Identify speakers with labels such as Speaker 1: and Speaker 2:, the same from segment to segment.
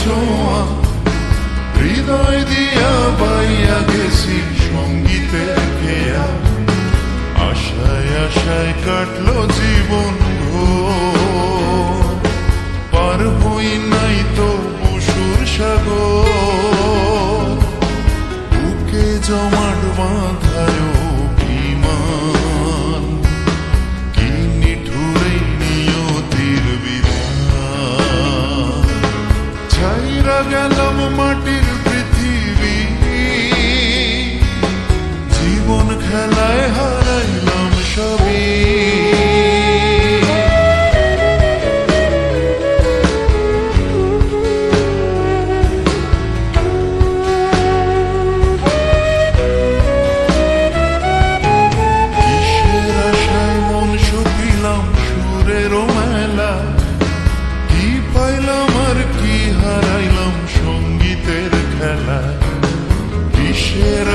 Speaker 1: ছোঁয়া হৃদয় দিয়া পাইয়া গেছি সঙ্গীতের খেয়া আশায় আশায় কাটলো জীবন পার হই নাই তো পশুর সাগর বুকে জমাট বাঁধায় অভিমান কি নিঠুরে নিয়তির বিধান ছাইরা গেলাম মাটির পৃথিবী জীবন খেলায় হারাইলাম সবই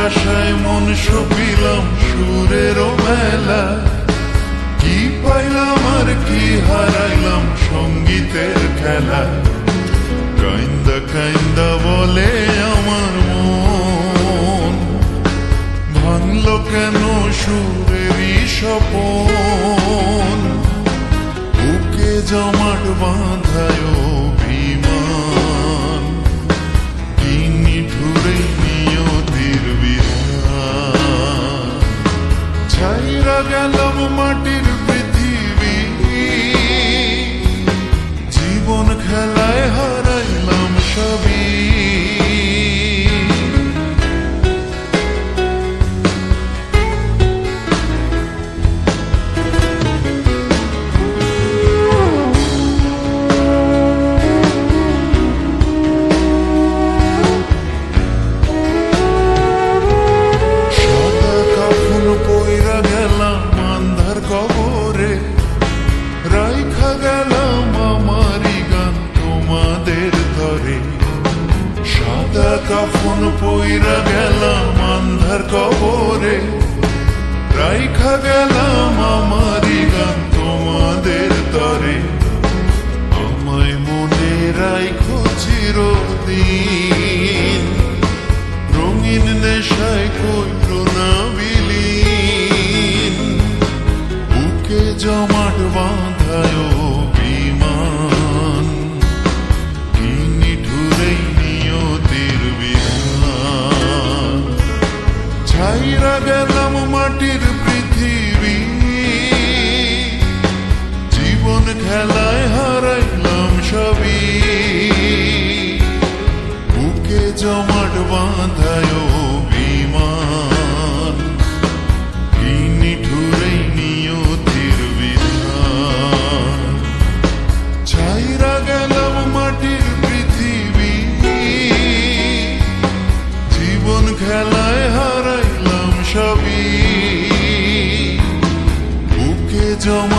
Speaker 1: আশায় মন সপিলাম সুরের মেলা কি পাইলাম আর কি হারাইলাম সঙ্গীতের খেলা কাইন্দা কাইন্দা বলে আমার মন ভাঙলো কেন সুরেরই স্বপন বুকে জমাট বাঁধায় অভিমান কি নিঠুরে ছাইরা গেলাম মাটির পৃথিবী জীবন খেলায় হারাইলাম সবই কবরে রাইখা গেলাম আমারি গান তোমাদের ধরে সাদা কাফন পইরা গেলাম আন্ধার কবরে রাইখা গেলাম আমারি গান তোমাদের তরে আমায় মনে রাইখো চিরদিন রঙিন নেশায় কইরো না জমাট বাঁধায় অভিমান কি নিঠুরে নিয়তির বিধান ছাইরা গেলাম মাটির পৃথিবী জীবন খেলায় হারাইলাম সবই বুকে জমাট বাঁধায় অভিমান কি নিঠুরে নিয়তির ছাইরা গেলাম মাটির পৃথিবী জীবন খেলায় হারাইলাম সবই বুকে জমা